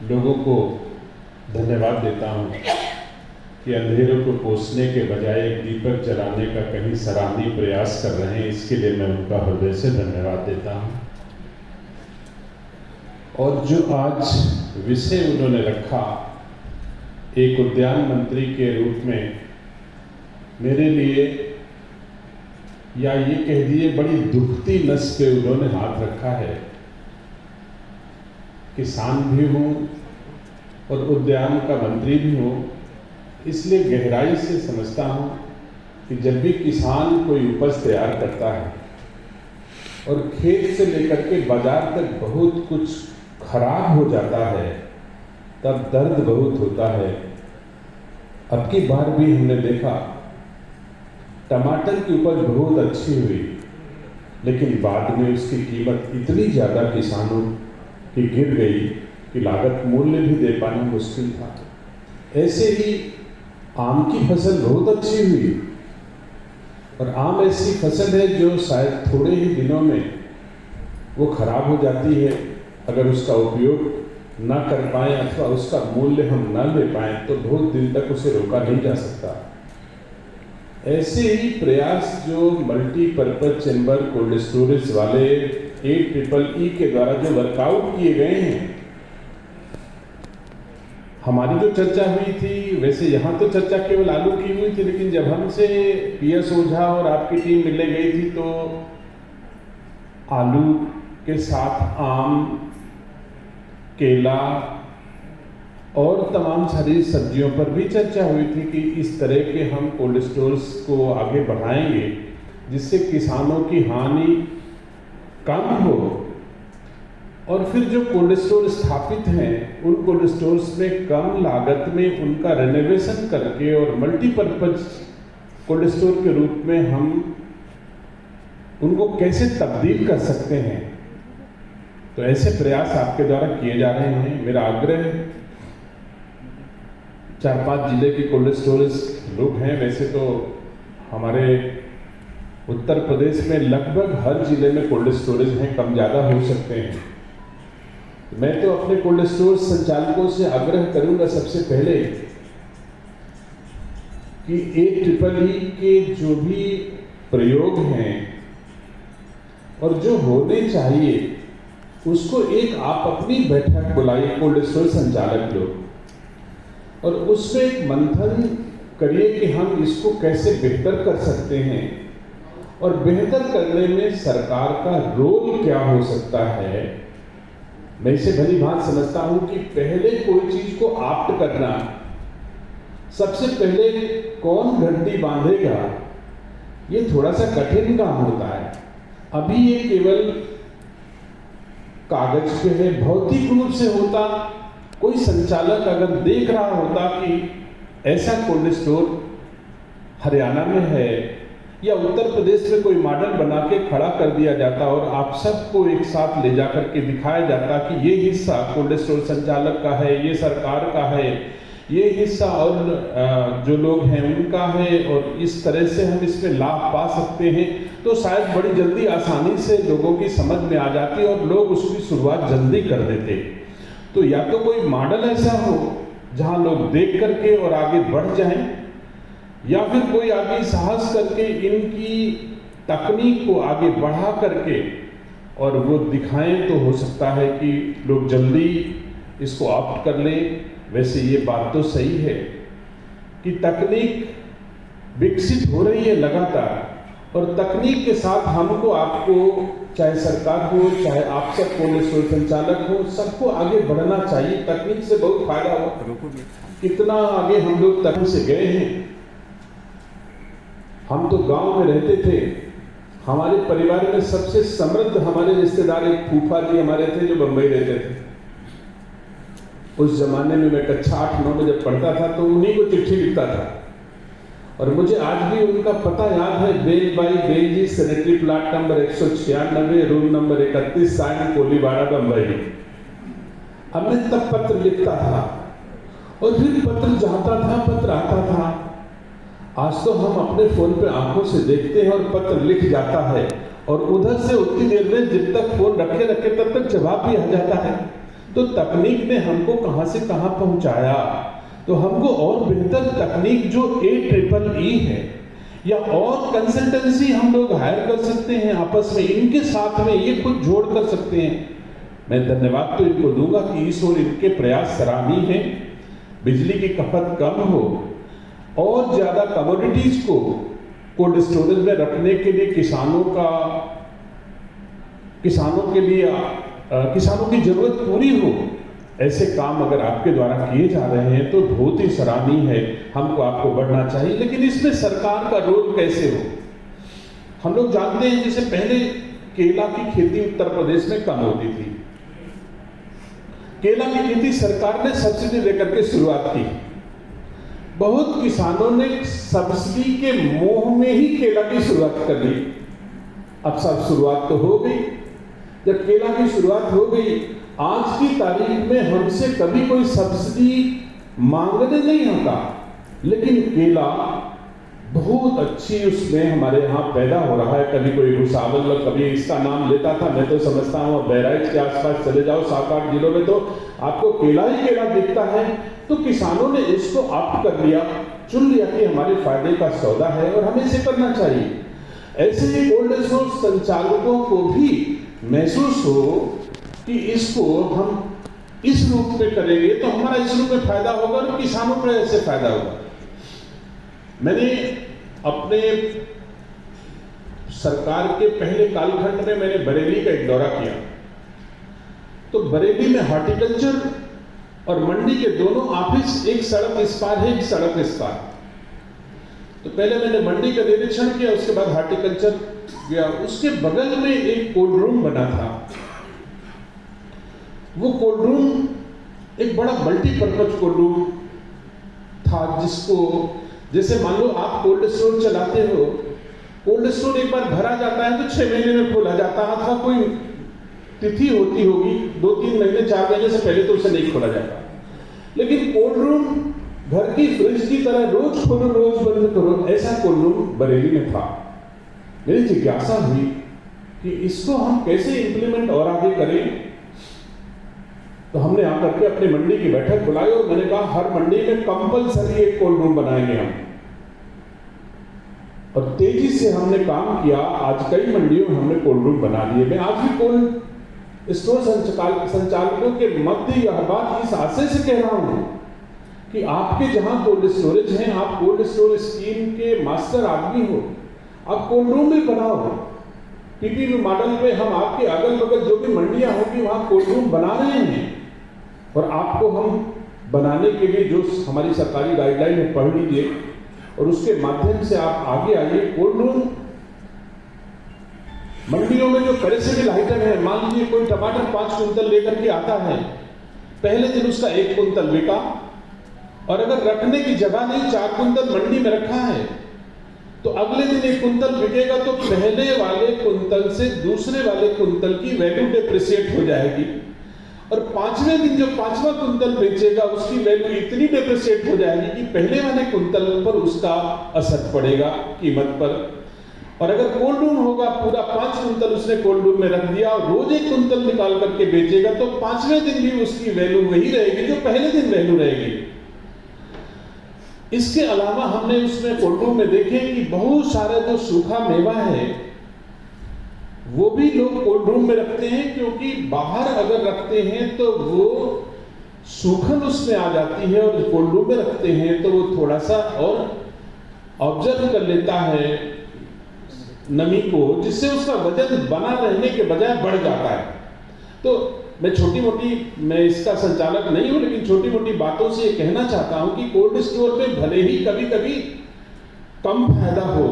लोगों को धन्यवाद देता हूँ कि अंधेरों को पोषने के बजाय एक दीपक जलाने का कहीं सराहनीय प्रयास कर रहे हैं। इसके लिए मैं उनका हृदय से धन्यवाद देता हूँ। और जो आज विषय उन्होंने रखा, एक उद्यान मंत्री के रूप में मेरे लिए, या ये कह दिए बड़ी दुखती नस पे उन्होंने हाथ रखा है। किसान भी हूँ और उद्यान का मंत्री भी हूँ, इसलिए गहराई से समझता हूँ कि जब भी किसान कोई उपज तैयार करता है और खेत से लेकर के बाजार तक बहुत कुछ खराब हो जाता है, तब दर्द बहुत होता है। अब की बार भी हमने देखा टमाटर की उपज बहुत अच्छी हुई, लेकिन बाद में उसकी कीमत इतनी ज़्यादा किसानों की गिर गई कि लागत मूल्य भी दे पाना मुश्किल था। ऐसे ही आम की फसल बहुत अच्छी हुई, और आम ऐसी फसल है जो शायद थोड़े ही दिनों में वो खराब हो जाती है। अगर उसका उपयोग ना कर पाएँ अथवा उसका मूल्य हम ना ले पाएँ तो बहुत दिन तक उसे रोका नहीं जा सकता। ऐसे ही प्रयास जो मल्टीपर्पज चेंबर कोल्ड स्टोरेज वाले AEEE के द्वारा जो वर्कआउट किए गए हैं, हमारी जो चर्चा हुई थी, वैसे यहाँ तो चर्चा केवल आलू की हुई थी, लेकिन जब हमसे PS ओझा और आपकी टीम मिलने गई थी तो आलू के साथ आम, केला और तमाम सारी सब्जियों पर भी चर्चा हुई थी कि इस तरह के हम कोल्ड स्टोर्स को आगे बढ़ाएंगे जिससे किसानों की हानि कम हो, और फिर जो कोल्ड स्टोर स्थापित हैं उन कोल्ड स्टोर्स में कम लागत में उनका रेनोवेशन करके और मल्टीपर्पज कोल्ड स्टोर के रूप में हम उनको कैसे तब्दील कर सकते हैं। तो ऐसे प्रयास आपके द्वारा किए जा रहे हैं। मेरा आग्रह है, 4-5 जिले के कोल्ड स्टोरेज लोग हैं, वैसे तो हमारे उत्तर प्रदेश में लगभग हर जिले में कोल्ड स्टोरेज हैं, कम ज़्यादा हो सकते हैं। मैं तो अपने कोल्ड स्टोर संचालकों से आग्रह करूंगा सबसे पहले कि AEEE के जो भी प्रयोग हैं और जो होने चाहिए उसको एक आप अपनी बैठक बुलाइए कोल्ड स्टोर संचालक लोग, और उसमें एक मंथन करिए कि हम इसको कैसे बेहतर कर सकते हैं और बेहतर करने में सरकार का रोल क्या हो सकता है। मैं इसे भली भांति समझता हूं कि पहले कोई चीज को आप्ट करना, सबसे पहले कौन घंटी बांधेगा, ये थोड़ा सा कठिन काम होता है। अभी ये केवल कागज पे है, भौतिक रूप से होता। कोई संचालक अगर देख रहा होता कि ऐसा कोल्ड स्टोर हरियाणा में है या उत्तर प्रदेश में कोई मॉडल बना के खड़ा कर दिया जाता और आप सबको एक साथ ले जाकर के दिखाया जाता कि ये हिस्सा कोल्ड स्टोर संचालक का है, ये सरकार का है, ये हिस्सा और जो लोग हैं उनका है, और इस तरह से हम इसमें लाभ पा सकते हैं, तो शायद बड़ी जल्दी आसानी से लोगों की समझ में आ जाती और लोग उसकी शुरुआत जल्दी कर देते। तो या तो कोई मॉडल ऐसा हो जहां लोग देख करके और आगे बढ़ जाएं, या फिर कोई आगे साहस करके इनकी तकनीक को आगे बढ़ा करके और वो दिखाएं, तो हो सकता है कि लोग जल्दी इसको ऑप्ट कर लें। वैसे ये बात तो सही है कि तकनीक विकसित हो रही है लगातार, और तकनीक के साथ हमको, आपको, चाहे सरकार हो, चाहे आप सब कोल्ड स्टोर संचालक हो, सबको आगे बढ़ना चाहिए। तकनीक से बहुत फायदा हो। कितना आगे हम लोग तकनीक से गए हैं। हम तो गांव में रहते थे, हमारे परिवार में सबसे समृद्ध हमारे रिश्तेदार एक फूफा जी हमारे थे जो बंबई रहते थे। उस जमाने में मैं कक्षा 8-9 में जब पढ़ता था तो उन्हीं को चिट्ठी लिखता था, और मुझे आज भी उनका पता याद है। बेल बाई बेल जी, sanitary plot number 196, room number 31, Sion Koliwada, Bombay. अब मैं तब पत्र लिखता था और फिर पत्र जाता था, पत्र आता था। आज तो हम अपने फोन पे आंखों से देखते हैं और पत्र लिख जाता है, और उधर से उतनी देर में जब तक फोन रखे तब तक जवाब भी आ जाता है। तो तकनीक ने हमको कहां से कहां पहुंचाया। तो हमको और बेहतर तकनीक जो AEEE है या और कंसल्टेंसी हम लोग हायर कर सकते हैं आपस में, इनके साथ में ये खुद जोड़ कर सकते हैं। मैं धन्यवाद तो इनको दूंगा कि इस ओर इनके प्रयास सराहनीय हैं। बिजली की खपत कम हो और ज्यादा कमोडिटीज को कोल्ड स्टोरेज में रखने के लिए किसानों की जरूरत पूरी हो, ऐसे काम अगर आपके द्वारा किए जा रहे हैं तो बहुत ही सराहनीय है। हमको आपको बढ़ना चाहिए, लेकिन इसमें सरकार का रोल कैसे हो। हम लोग जानते हैं जैसे पहले केला की खेती उत्तर प्रदेश में कम होती थी। केला की खेती सरकार ने सब्सिडी देकर के शुरुआत की। बहुत किसानों ने सब्सिडी के मोह में ही केला की शुरुआत कर ली। अब सब शुरुआत तो हो गई। जब केला की शुरुआत हो गई, आज की तारीख में हमसे कभी कोई सब्सिडी मांगने नहीं आता, लेकिन केला बहुत अच्छी उसमें हमारे यहाँ पैदा हो रहा है। कभी कोई भुसावल, कभी इसका नाम लेता था। मैं तो समझता हूँ बहराइच के आसपास चले जाओ 7-8 जिलों में तो आपको केला ही केला दिखता है। तो किसानों ने इसको ऑप्ट कर लिया, चुन लिया कि हमारे फायदे का सौदा है और हमें इसे करना चाहिए। ऐसे ही कोल्ड स्टोर संचालकों को भी महसूस हो कि इसको हम इस रूप में करेंगे तो हमारा इस रूप में फायदा होगा और किसानों को ऐसे फायदा होगा। मैंने अपने सरकार के पहले कालखंड में मैंने बरेली का एक दौरा किया। तो बरेली में हॉर्टिकल्चर और मंडी के दोनों ऑफिस, एक सड़क इस पार है, एक सड़क इस पार। तो पहले मैंने मंडी का निरीक्षण किया, उसके बाद हॉर्टिकल्चर गया। उसके बगल में एक कोल्ड रूम बना था। वो कोल्ड रूम एक बड़ा मल्टीपर्पज कोल्ड रूम था, जिसको जैसे मान लो आप कोल्ड स्टोर चलाते हो, कोल्ड स्टोर एक बार भरा जाता है तो 6 महीने में खोला जाता है। था कोई तिथि होती होगी, 2-3 महीने 4 महीने से पहले तो उसे नहीं खोला जाता। लेकिन कोल्ड रूम घर की फ्रिज की तरह रोज खोलो रोज बंद करो, ऐसा कोल्ड रूम बरेली में था। मेरी जिज्ञासा हुई कि इसको हम कैसे इंप्लीमेंट और आगे करें। तो हमने आकर के अपनी मंडी की बैठक बुलाई और मैंने कहा हर मंडी में कंपलसरी एक कोल्ड रूम बनाएंगे हम। और तेजी से हमने काम किया। आज कई मंडियों में हमने कोल्ड रूम बना दिए। मैं आज भी कोल्ड स्टोर संचालकों के मध्य यह बात इस आशय से कह रहा हूं कि आपके जहां कोल्ड स्टोरेज हैं, आप कोल्ड स्टोर स्कीम के मास्टर आदमी हो, आप कोल्ड रूम भी बनाओ। पीपीपी मॉडल में हम आपके अगल बगल जो भी मंडियां होगी वहां कोल्ड रूम बना रहे हैं। और आपको हम बनाने के लिए जो हमारी सरकारी गाइडलाइन है पढ़ लीजिए और उसके माध्यम से आप आगे आइए। कोल्ड रूम मंडियों में जो पेरिशेबल आइटम है, मान लीजिए कोई टमाटर 5 कुंतल लेकर के आता है, पहले दिन उसका 1 कुंतल बिका और अगर रखने की जगह नहीं 4 कुंतल मंडी में रखा है तो अगले दिन 1 कुंतल बिकेगा तो पहले वाले कुंतल से दूसरे वाले कुंतल की वैल्यू डिप्रिशिएट हो जाएगी और 5वें दिन जो 5वां कुंतल बेचेगा उसकी वैल्यू इतनी डिप्रिशिएट हो जाएगी कि पहले वाले कुंतल पर उसका असर पड़ेगा कीमत पर। और अगर कोल्ड रूम होगा, पूरा 5 कुंतल उसने कोल्ड रूम में रख दिया और रोज 1 कुंतल निकाल करके बेचेगा तो 5वें दिन भी उसकी वैल्यू वही रहेगी जो पहले दिन वैल्यू रहेगी। इसके अलावा हमने उसमें कोल्ड रूम में देखे कि बहुत सारा जो सूखा मेवा है वो भी लोग कोल्ड रूम में रखते हैं, क्योंकि बाहर अगर रखते हैं तो वो सूखन उसमें आ जाती है और कोल्ड रूम में रखते हैं तो वो थोड़ा सा और ऑब्जर्व कर लेता है नमी को, जिससे उसका वजन बना रहने के बजाय बढ़ जाता है। तो मैं इसका संचालक नहीं हूं, लेकिन छोटी मोटी बातों से ये कहना चाहता हूं कि कोल्ड स्टोर में भले ही कभी कभी कम फायदा हो,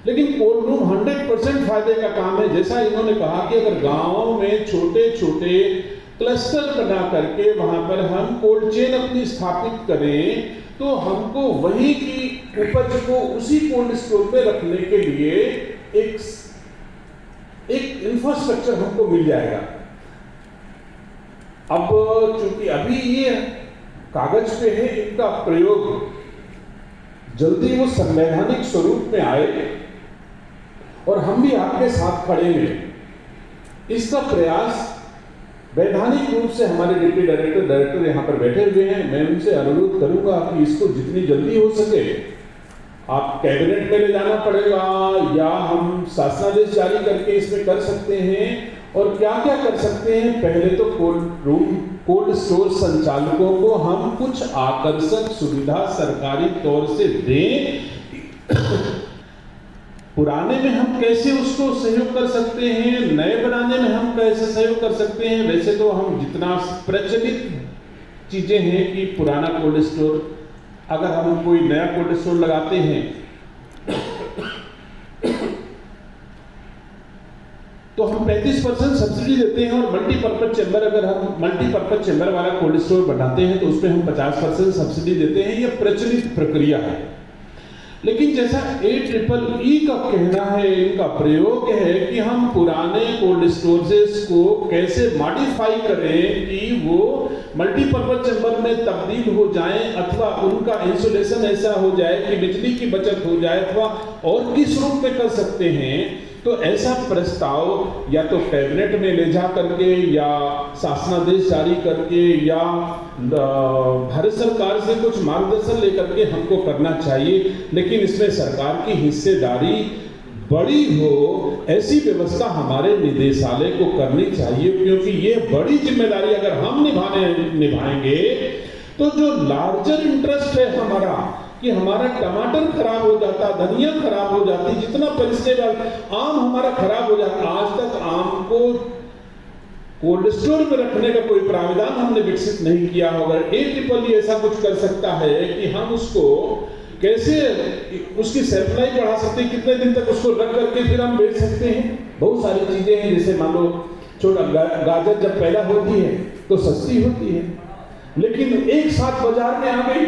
लेकिन कोल्ड रूम 100% फायदे का काम है। जैसा इन्होंने कहा कि अगर गांवों में छोटे छोटे क्लस्टर बना करके वहां पर हम कोल्ड चेन अपनी स्थापित करें तो हमको वही की उपज को उसी कोल्ड स्टोर में रखने के लिए एक इंफ्रास्ट्रक्चर हमको मिल जाएगा। अब चूंकि अभी ये कागज पे है, इनका प्रयोग जल्दी वो संवैधानिक स्वरूप में आए और हम भी आपके साथ खड़े हैं। इसका प्रयास वैधानिक रूप से हमारे डिप्टी डायरेक्टर यहाँ पर बैठे हुए हैं। मैं उनसे अनुरोध करूंगा कि इसको जितनी जल्दी हो सके आप कैबिनेट में ले जाना पड़ेगा, या हम शासनादेश जारी करके इसमें कर सकते हैं। और क्या क्या कर सकते हैं, पहले तो कोल्ड स्टोर संचालकों को हम कुछ आकर्षक सुविधा सरकारी तौर से दें। पुराने में हम कैसे उसको सहयोग कर सकते हैं, नए बनाने में हम कैसे सहयोग कर सकते हैं। वैसे तो हम जितना प्रचलित चीजें हैं कि पुराना कोल्ड स्टोर, अगर हम कोई नया कोल्ड स्टोर लगाते हैं तो हम 35% सब्सिडी देते हैं, और मल्टीपर्पज चैम्बर, अगर हम मल्टीपर्पज चैम्बर वाला कोल्ड स्टोर बनाते हैं तो उसमें हम 50% सब्सिडी देते हैं। यह प्रचलित प्रक्रिया है। लेकिन जैसा AEEE का कहना है, इनका प्रयोग है कि हम पुराने कोल्ड स्टोरेज को कैसे मॉडिफाई करें कि वो मल्टीपर्पज चैम्बर में तब्दील हो जाएं, अथवा उनका इंसुलेशन ऐसा हो जाए कि बिजली की बचत हो जाए, अथवा और किस रूप में कर सकते हैं। तो ऐसा प्रस्ताव या तो कैबिनेट में ले जा करके, या शासनादेश जारी करके, या भारत सरकार से कुछ मार्गदर्शन लेकर के हमको करना चाहिए। लेकिन इसमें सरकार की हिस्सेदारी बड़ी हो, ऐसी व्यवस्था हमारे निदेशालय को करनी चाहिए, क्योंकि ये बड़ी जिम्मेदारी अगर हम निभाएंगे तो जो लार्जर इंटरेस्ट है हमारा, कि हमारा टमाटर खराब हो जाता, धनिया खराब हो जाती, जितना परिस्थिति, आम हमारा खराब हो जाता। आज तक आम को कोल्ड स्टोर में रखने का कोई प्राविधान हमने विकसित नहीं किया होगा। AEEE ऐसा कुछ कर सकता है कि हम उसको कैसे उसकी शेल्फ लाइफ बढ़ा सकते हैं, कितने दिन तक उसको रख करके फिर हम बेच सकते हैं। बहुत सारी चीजें हैं, जैसे मान लो छोटा गाजर जब पैदा होती है तो सस्ती होती है, लेकिन एक साथ बाजार में आ गई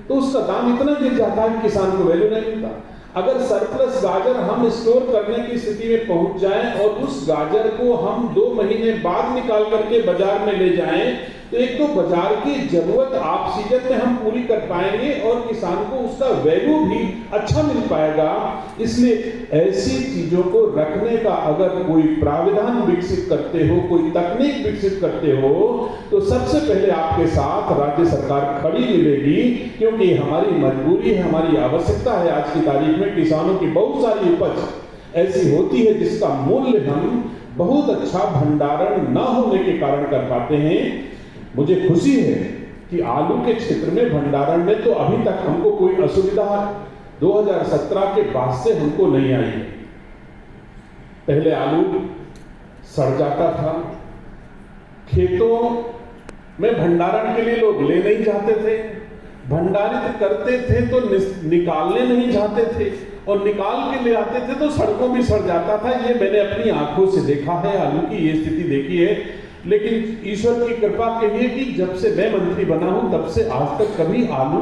तो उसका दाम इतना गिर जाता है कि किसान को वैल्यू नहीं मिलता। अगर सरप्लस गाजर हम स्टोर करने की स्थिति में पहुंच जाएं और उस गाजर को हम 2 महीने बाद निकाल करके बाजार में ले जाएं, तो एक तो बाजार की जरूरत आप सीजन में हम पूरी कर पाएंगे और किसान को उसका वैल्यू भी अच्छा मिल पाएगा। इसलिए ऐसी चीजों को रखने का अगर कोई प्राविधान विकसित करते हो, कोई तकनीक विकसित करते हो, तो सबसे पहले आपके साथ राज्य सरकार खड़ी मिलेगी, क्योंकि हमारी मजबूरी है, हमारी आवश्यकता है। आज की तारीख में किसानों की बहुत सारी उपज ऐसी होती है जिसका मूल्य हम बहुत अच्छा भंडारण न होने के कारण कर पाते हैं। मुझे खुशी है कि आलू के क्षेत्र में भंडारण में तो अभी तक हमको कोई असुविधा 2017 के बाद से हमको नहीं आई है। पहले आलू सड़ जाता था, खेतों में भंडारण के लिए लोग ले नहीं जाते थे, भंडारित करते थे तो निकालने नहीं जाते थे, और निकाल के ले आते थे तो सड़कों भी सड़ जाता था। ये मैंने अपनी आंखों से देखा है, आलू की ये स्थिति देखी है। लेकिन ईश्वर की कृपा कहिए कि जब से मैं मंत्री बना हूं तब से आज तक कभी आलू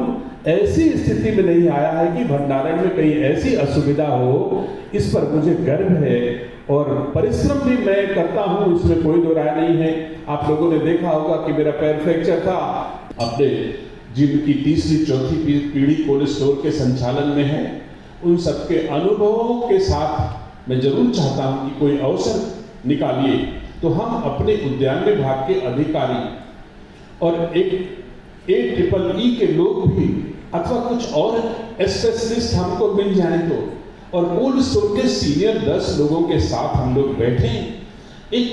ऐसी स्थिति में नहीं आया है कि भंडारण में कहीं ऐसी असुविधा हो। इस पर मुझे गर्व है और परिश्रम भी मैं करता हूं, इसमें कोई दो राय नहीं है। आप लोगों ने देखा होगा कि मेरा पैर फ्रैक्चर था, अपने जिनकी तीसरी चौथी पीढ़ी कोल्ड स्टोर के संचालन में है, उन सबके अनुभवों के साथ मैं जरूर चाहता हूं कि कोई अवसर निकालिए तो हम अपने उद्यान विभाग के अधिकारी और एक AEEE के लोग भी अथवा कुछ और स्पेशलिस्ट हमको मिल जाए तो, और कोल्ड स्टोर के सीनियर 10 लोगों के साथ हम लोग बैठे, एक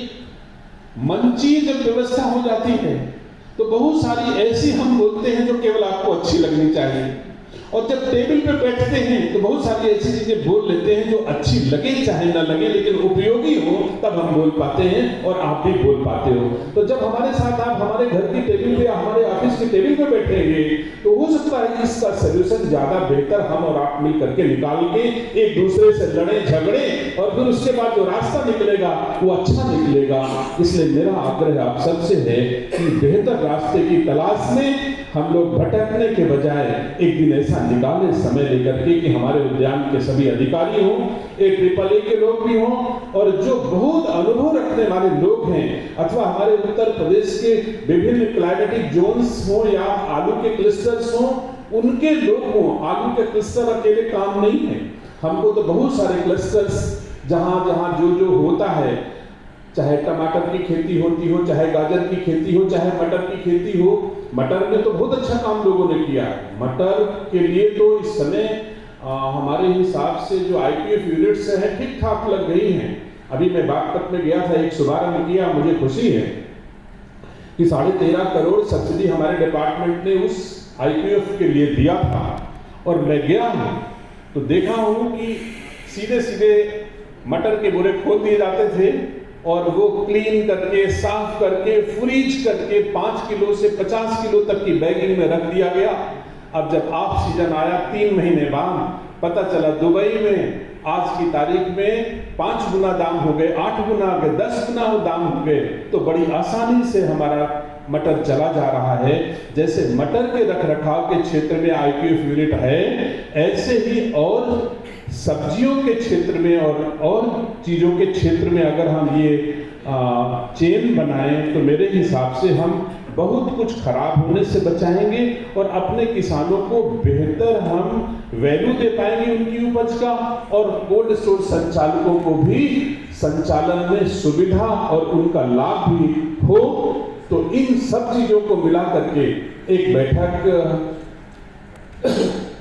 मंची जब व्यवस्था हो जाती है तो बहुत सारी ऐसी हम बोलते हैं जो केवल आपको अच्छी लगनी चाहिए, और जब टेबल पे बैठते हैं तो बहुत सारी ऐसी चीजें बोल लेते हैं जो अच्छी लगे चाहे ना लगे, लेकिन उपयोगी हो तब हम बोल पाते हैं और आप भी बोल पाते हो। तो जब हमारे साथ आप हमारे घर की टेबल पे या हमारे ऑफिस की टेबल पे बैठेंगे तो हो सकता है कि इसका सोल्यूशन ज्यादा बेहतर हम और आप मिल करके निकाल के एक दूसरे से लड़े झगड़े और फिर उसके बाद जो रास्ता निकलेगा वो अच्छा निकलेगा। इसलिए मेरा आग्रह आप सबसे है कि बेहतर रास्ते की तलाश में हम लोग भटकने के बजाय एक दिन ऐसा निकाले समय लेकर के कि हमारे उद्यान के सभी अधिकारी हों, AEEE के लोग भी हों, और जो बहुत अनुभव रखने वाले लोग हैं अथवा हमारे उत्तर प्रदेश के विभिन्न क्लाइमेटिक जोन्स हों या आलू के क्लस्टर्स हों, उनके लोग हों। आलू के क्लस्टर अकेले काम नहीं है, हमको तो बहुत सारे क्लस्टर्स जहां जहां जो होता है चाहे टमाटर की खेती होती हो, चाहे गाजर की खेती हो, चाहे मटर की खेती हो। मटर में तो बहुत अच्छा काम लोगों ने किया है। मटर के लिए तो इस समय हमारे हिसाब से जो IPF यूनिट्स हैं ठीक ठाक लग गई हैं। अभी मैं बागपत में गया था, एक शुभारंभ किया, मुझे खुशी है कि 13.5 करोड़ सब्सिडी हमारे डिपार्टमेंट ने उस IPF के लिए दिया था। और मैं गया हूँ तो देखा हूँ कि सीधे सीधे मटर के बोरे खोल दिए जाते थे और वो क्लीन करके, साफ करके, फ्रीज करके 5 किलो से 50 किलो तक की बैगिंग में रख दिया गया। अब जब ऑफ सीजन आया 3 महीने बाद, पता चला दुबई में आज की तारीख में 5 गुना दाम हो गए, 8 गुना हो गए, 10 गुना दाम हो गए। तो बड़ी आसानी से हमारा मटर चला जा रहा है। जैसे मटर के रखरखाव के क्षेत्र में IPF यूनिट है, ऐसे ही और सब्जियों के क्षेत्र में और चीज़ों के क्षेत्र में अगर हम ये चेन बनाएं तो मेरे हिसाब से हम बहुत कुछ खराब होने से बचाएंगे और अपने किसानों को बेहतर हम वैल्यू दे पाएंगे उनकी उपज का, और कोल्ड स्टोर संचालकों को भी संचालन में सुविधा और उनका लाभ भी हो। तो इन सब चीज़ों को मिला करके एक बैठक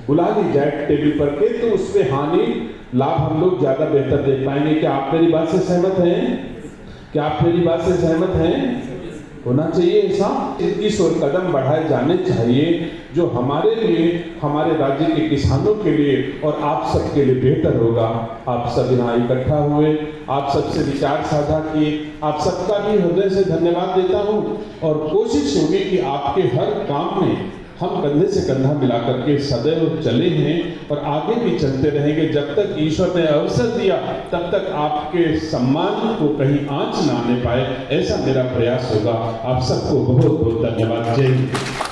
बुला ली जाए टेबल पर के, तो उसमें हानि लाभ हम लोग ज्यादा बेहतर देख पाएंगे। क्या आप मेरी बात से सहमत हैं? क्या आप मेरी बात से सहमत हैं? होना चाहिए ऐसा। इस ओर कदम बढ़ाए जाने चाहिए जो हमारे लिए, हमारे राज्य के किसानों के लिए और आप सबके लिए बेहतर होगा। आप सब यहाँ इकट्ठा हुए, आप सबसे विचार साझा किए, आप सबका भी हृदय से धन्यवाद देता हूँ। और कोशिश होगी कि आपके हर काम में हम कंधे से कंधा मिला करके सदैव चले हैं और आगे भी चलते रहेंगे। जब तक ईश्वर ने अवसर दिया तब तक आपके सम्मान को कहीं आंच ना आने पाए, ऐसा मेरा प्रयास होगा। आप सबको बहुत बहुत धन्यवाद। जय हिंद।